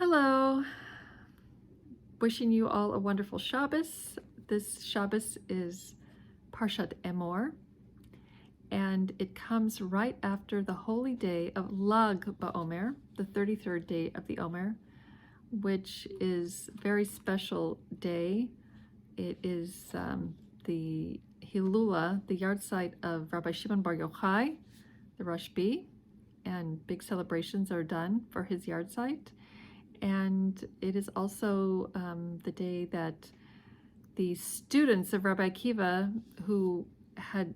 Hello, wishing you all a wonderful Shabbos. This Shabbos is Parshat Emor, and it comes right after the holy day of Lag BaOmer, the 33rd day of the Omer, which is a very special day. It is the Hilula, the yard site of Rabbi Shimon Bar Yochai, the Rashbi, and big celebrations are done for his yard site. And it is also the day that the students of Rabbi Akiva, who had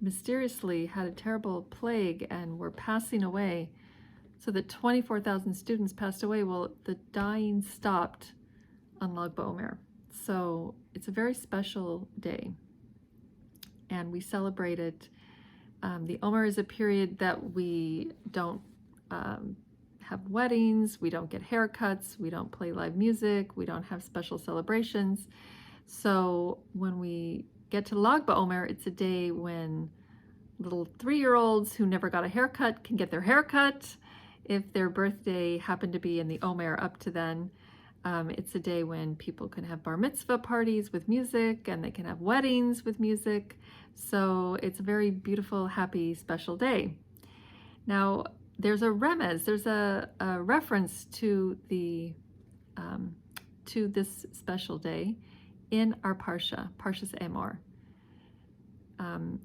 mysteriously had a terrible plague and were passing away, so that 24,000 students passed away. Well, the dying stopped on Lag BaOmer. So it's a very special day, and we celebrate it. The Omer is a period that we don't have weddings, we don't get haircuts, we don't play live music, we don't have special celebrations. So when we get to Lag BaOmer, it's a day when little 3-year-olds who never got a haircut can get their haircut. If their birthday happened to be in the Omer up to then, it's a day when people can have bar mitzvah parties with music, and they can have weddings with music. So it's a very beautiful, happy, special day. Now, there's a remez, there's a reference to the to this special day in our Parshat Emor. In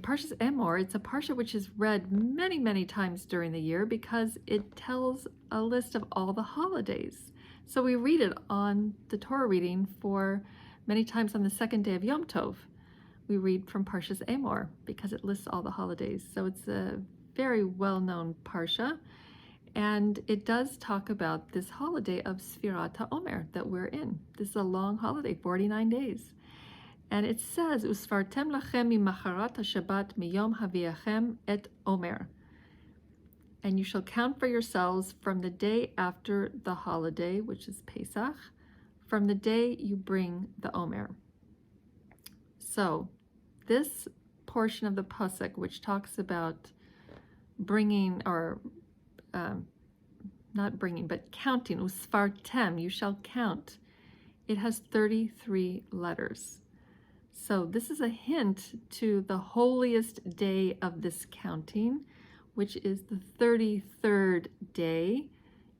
Parshat Emor, it's a Parsha which is read many, many times during the year because it tells a list of all the holidays. So we read it on the Torah reading for many times on the second day of Yom Tov. We read from Parshat Emor because it lists all the holidays. So it's a very well-known Parsha, and it does talk about this holiday of Sfirat HaOmer that we're in. This is a long holiday, 49 days. And it says, Usfartem lachem mimacharat haShabbat miyom haviachem et Omer. And you shall count for yourselves from the day after the holiday, which is Pesach, from the day you bring the Omer. So this portion of the pasuk, which talks about bringing, or not bringing, but counting, Usfartem, you shall count, it has 33 letters. So this is a hint to the holiest day of this counting, which is the 33rd day.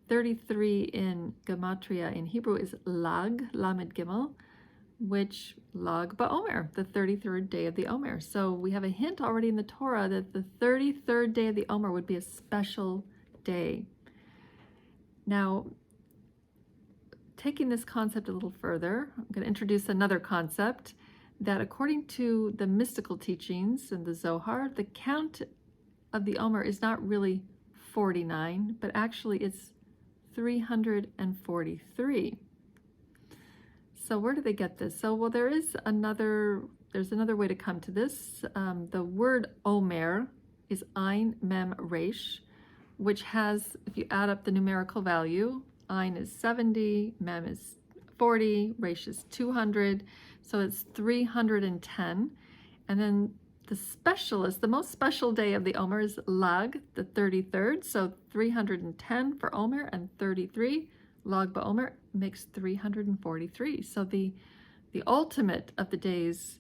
33 in Gematria in Hebrew is Lag, Lamed Gimel, which Lag BaOmer, the 33rd day of the Omer. So we have a hint already in the Torah that the 33rd day of the Omer would be a special day. Now, taking this concept a little further, I'm going to introduce another concept that according to the mystical teachings in the Zohar, the count of the Omer is not really 49, but actually it's 343. So where do they get this? So, well, there's another way to come to this. The word Omer is Ein Mem Resh, which has, if you add up the numerical value, Ein is 70, Mem is 40, Resh is 200, so it's 310. And then the most special day of the Omer is Lag, the 33rd, so 310 for Omer and 33. Lag BaOmer makes 343. So the ultimate of the days,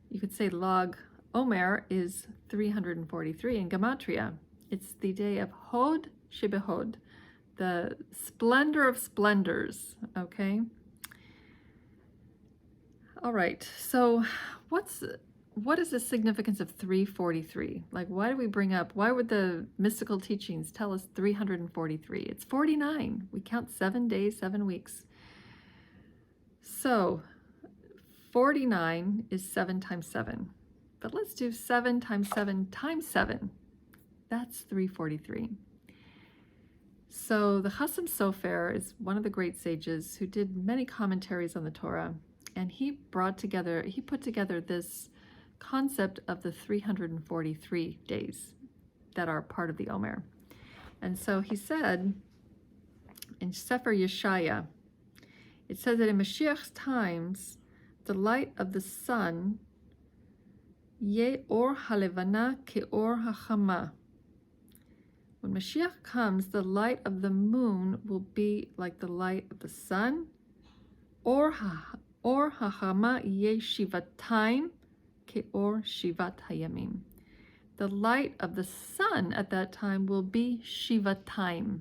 you could say Lag Omer is 343 in Gematria. It's the day of Hod Shebehod, the splendor of splendors, okay? All right, so what is the significance of 343? Like, why would the mystical teachings tell us 343? It's 49. We count 7 days, 7 weeks. So 49 is 7 times 7. But let's do 7 times 7 times 7. That's 343. So the Chasam Sofer is one of the great sages who did many commentaries on the Torah, and he put together this concept of the 343 days that are part of the Omer. And so he said in Sefer Yeshaya, it says that in Mashiach's times, the light of the sun, Ye or halevana ke or hachama, When Mashiach comes, the light of the moon will be like the light of the sun. Or hachama yeh shivatayim ke'or shivat hayamim. The light of the sun at that time will be shivatayim.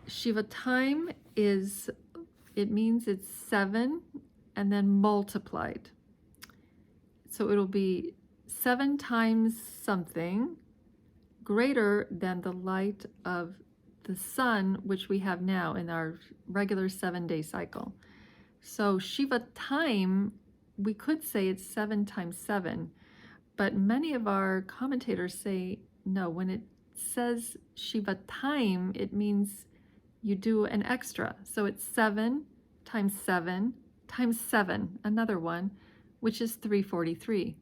Shivatayim it means it's 7 and then multiplied. So it'll be 7 times something greater than the light of the sun, which we have now in our regular 7-day cycle. So Shivatayim, we could say it's 7 times 7, but many of our commentators say, no, when it says Shivatayim, it means you do an extra. So it's 7 times 7 times 7, another one, which is 343.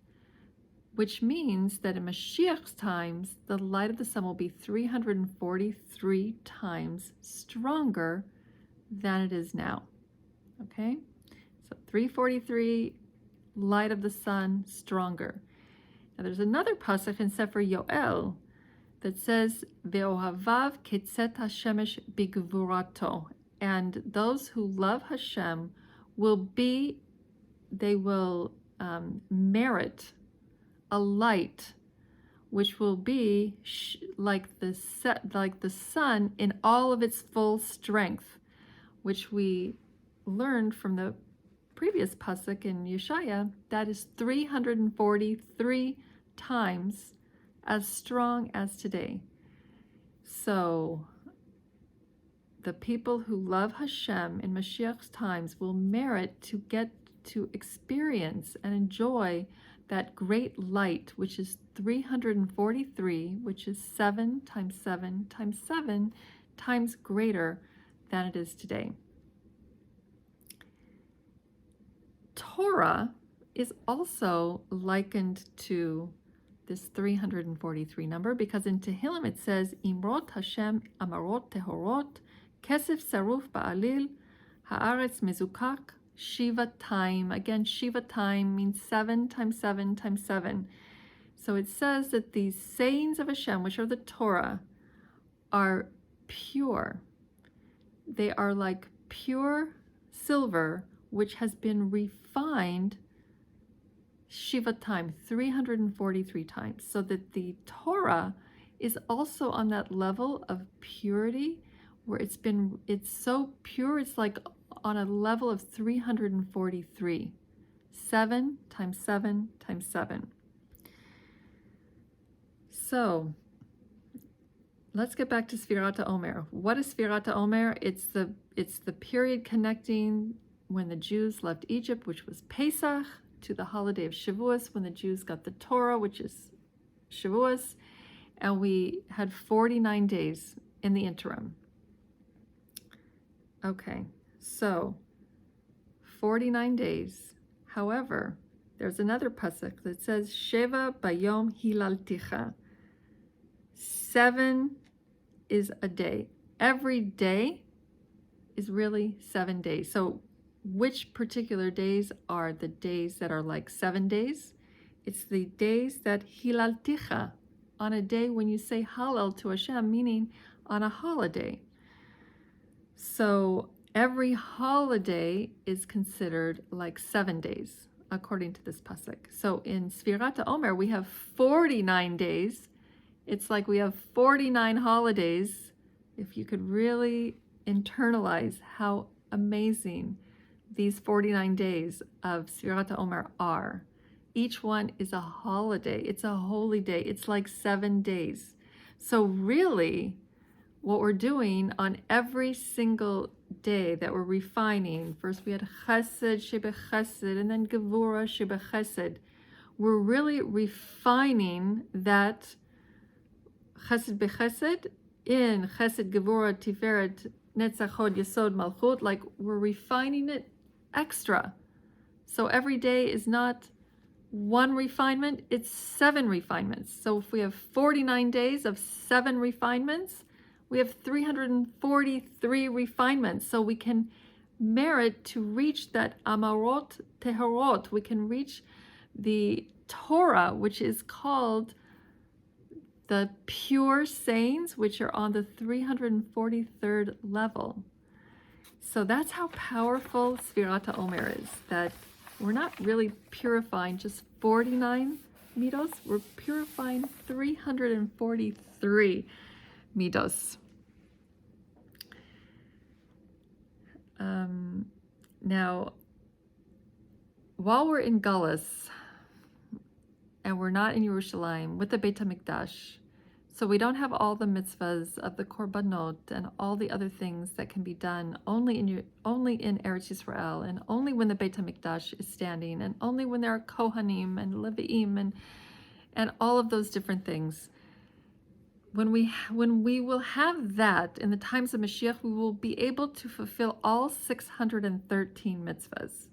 Which means that in Mashiach's times, the light of the sun will be 343 times stronger than it is now. Okay? So 343, light of the sun, stronger. Now there's another pasuk in Sefer Yoel that says, Ve'ohavav ketzet hashemesh bigvurato. And those who love Hashem will merit a light which will be like the sun in all of its full strength, which we learned from the previous pasuk in Yeshaya. That is 343 times as strong as today. So the people who love Hashem in Mashiach's times will merit to get to experience and enjoy that great light, which is 343, which is 7 times 7 times 7 times greater than it is today. Torah is also likened to this 343 number, because in Tehillim it says, Imrot Hashem amarot tehorot, kesef saruf ba'alil, haaretz mezukak, Shivatayim. Again, Shivatayim means 7 times 7 times 7. So it says that these sayings of Hashem, which are the Torah, are pure. They are like pure silver, which has been refined Shivatayim, 343 times. So that the Torah is also on that level of purity, where it's so pure, it's like on a level of 343. 7 times 7 times 7. So let's get back to Sfirat HaOmer. What is Sfirat HaOmer? It's the period connecting when the Jews left Egypt, which was Pesach, to the holiday of Shavuos, when the Jews got the Torah, which is Shavuos, and we had 49 days in the interim. Okay. So, 49 days. However, there's another pasuk that says, Sheva bayom hilalticha. 7 is a day. Every day is really 7 days. So, which particular days are the days that are like 7 days? It's the days that hilalticha, on a day when you say halal to Hashem, meaning on a holiday. So, every holiday is considered like 7 days, according to this pasuk. So in Sfirat HaOmer, we have 49 days. It's like we have 49 holidays. If you could really internalize how amazing these 49 days of Sfirat HaOmer are. Each one is a holiday. It's a holy day. It's like 7 days. So really, what we're doing on every single day that we're refining, first we had Chesed Shebechesed and then Gevura Shebechesed. We're really refining that Chesed Bechesed in Chesed Gevura Tiferet Netzach Hod Yesod Malchut, like we're refining it extra. So every day is not 1 refinement, it's 7 refinements. So if we have 49 days of 7 refinements, we have 343 refinements. So we can merit to reach that Amarot Tehorot. We can reach the Torah, which is called the pure sayings, which are on the 343rd level. So that's how powerful Sfirat HaOmer is, that we're not really purifying just 49 midos, we're purifying 343 midos. Now, while we're in Galus, and we're not in Yerushalayim with the Beit HaMikdash, so we don't have all the mitzvahs of the korbanot and all the other things that can be done only in Eretz Yisrael, and only when the Beit HaMikdash is standing, and only when there are Kohanim and Leviim and all of those different things. When we will have that in the times of Mashiach, we will be able to fulfill all 613 mitzvahs.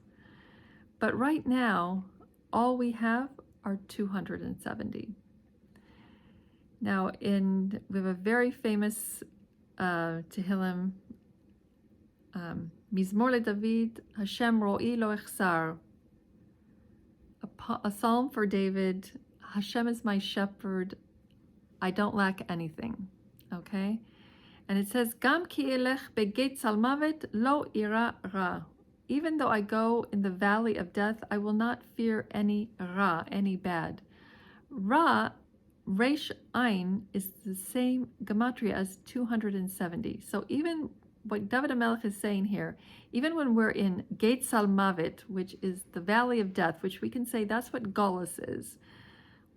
But right now, all we have are 270. Now, we have a very famous Tehillim, Mizmor LeDavid, Hashem ro'i lo echsar, a psalm for David. Hashem is my shepherd, I don't lack anything. Okay? And it says, Gam ki elech begeit salmavet lo ira ra. Even though I go in the valley of death, I will not fear any ra, any bad. Ra, Resh Ain, is the same gematria as 270. So even what David HaMelech is saying here, even when we're in Geit Salmavet, which is the valley of death, which we can say that's what Golus is,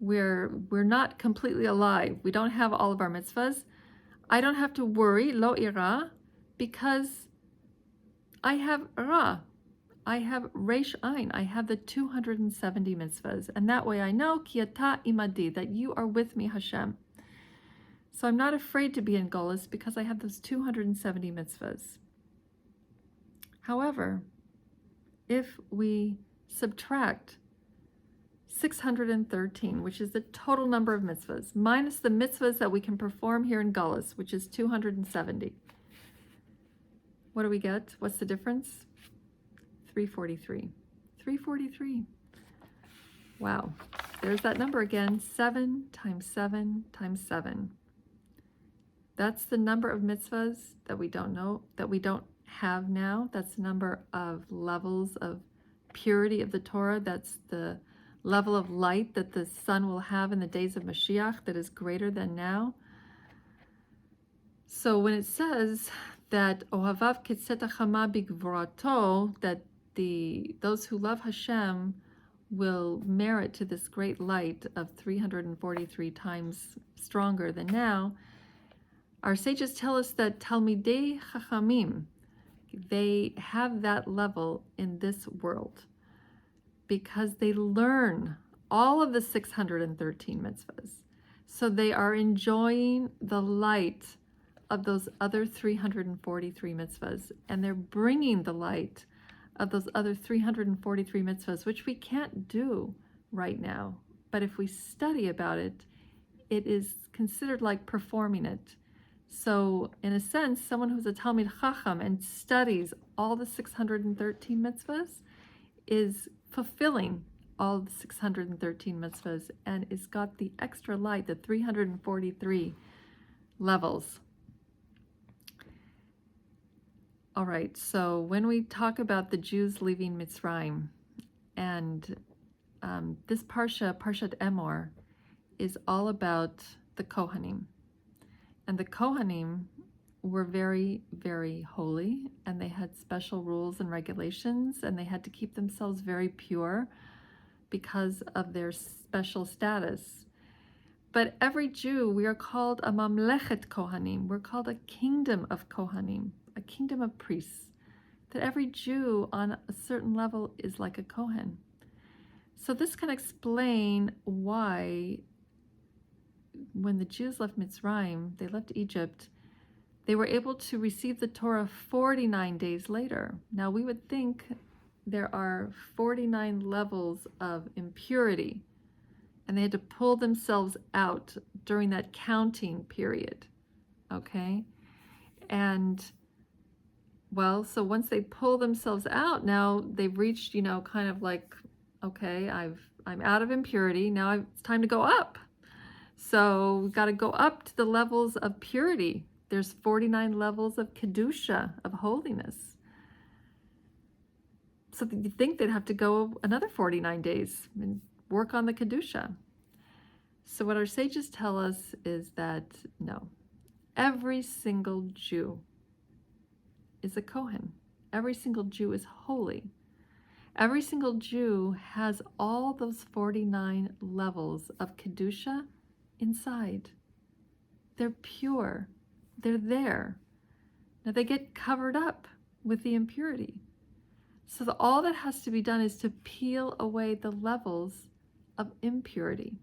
we're not completely alive. We don't have all of our mitzvahs. I don't have to worry, lo ira, because I have ra. I have Resh Ain. I have the 270 mitzvahs. And that way I know, ki ata imadi, that you are with me, Hashem. So I'm not afraid to be in Golus because I have those 270 mitzvahs. However, if we subtract 613, which is the total number of mitzvahs, minus the mitzvahs that we can perform here in Galus, which is 270. What do we get? What's the difference? 343. 343. Wow. There's that number again. 7 times 7 times 7. That's the number of mitzvahs that we don't know, that we don't have now. That's the number of levels of purity of the Torah. That's the level of light that the sun will have in the days of Mashiach that is greater than now. So when it says that Ohavav kitzeta chama bigvorato, that those who love Hashem will merit to this great light of 343 times stronger than now, our sages tell us that Talmidei Chachamim, they have that level in this world, because they learn all of the 613 mitzvahs. So they are enjoying the light of those other 343 mitzvahs, and they're bringing the light of those other 343 mitzvahs, which we can't do right now. But if we study about it, it is considered like performing it. So in a sense, someone who's a Talmid Chacham and studies all the 613 mitzvahs is fulfilling all the 613 mitzvahs and is got the extra light, the 343 levels. All right, so when we talk about the Jews leaving Mitzrayim, and this Parshat Emor, is all about the Kohanim. And the Kohanim were very, very holy, and they had special rules and regulations, and they had to keep themselves very pure because of their special status. But every Jew, we are called a mamlechet Kohanim. We're called a kingdom of Kohanim, a kingdom of priests. That every Jew on a certain level is like a Kohen. So this can explain why when the Jews left Mitzrayim, they left Egypt, they were able to receive the Torah 49 days later. Now we would think there are 49 levels of impurity, and they had to pull themselves out during that counting period, okay? And, well, so once they pull themselves out, now they've reached, kind of like, okay, I'm out of impurity, now it's time to go up. So we've got to go up to the levels of purity. There's 49 levels of Kedusha, of holiness. So you think they'd have to go another 49 days and work on the Kedusha. So what our sages tell us is that no, every single Jew is a Kohen. Every single Jew is holy. Every single Jew has all those 49 levels of Kedusha inside. They're pure. They're there. Now they get covered up with the impurity. So all that has to be done is to peel away the levels of impurity.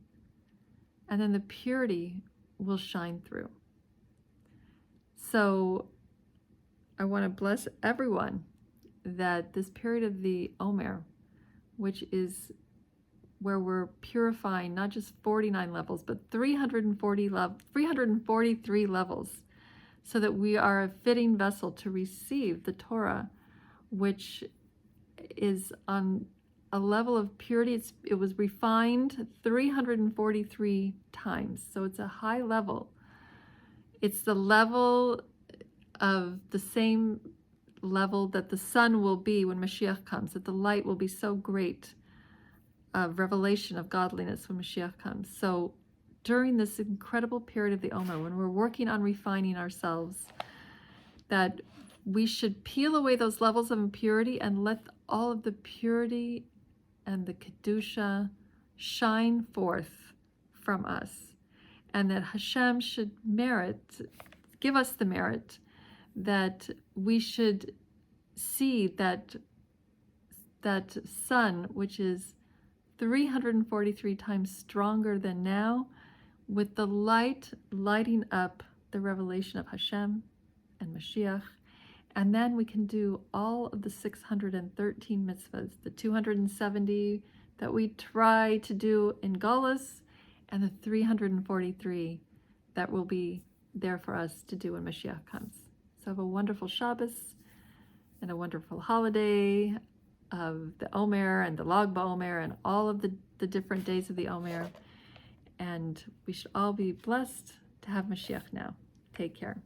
And then the purity will shine through. So I want to bless everyone that this period of the Omer, which is where we're purifying not just 49 levels, but 343 levels, so that we are a fitting vessel to receive the Torah, which is on a level of purity. It was refined 343 times, so it's a high level. It's the level of the same level that the sun will be when Mashiach comes, that the light will be so great of revelation of godliness when Mashiach comes. So during this incredible period of the Omer, when we're working on refining ourselves, that we should peel away those levels of impurity and let all of the purity and the Kedusha shine forth from us. And that Hashem should give us the merit, that we should see that sun, which is 343 times stronger than now, with the light lighting up the revelation of Hashem and Mashiach. And then we can do all of the 613 mitzvahs, the 270 that we try to do in Galus, and the 343 that will be there for us to do when Mashiach comes. So have a wonderful Shabbos and a wonderful holiday of the Omer and the Lag BaOmer and all of the different days of the Omer. And we should all be blessed to have Mashiach now. Take care.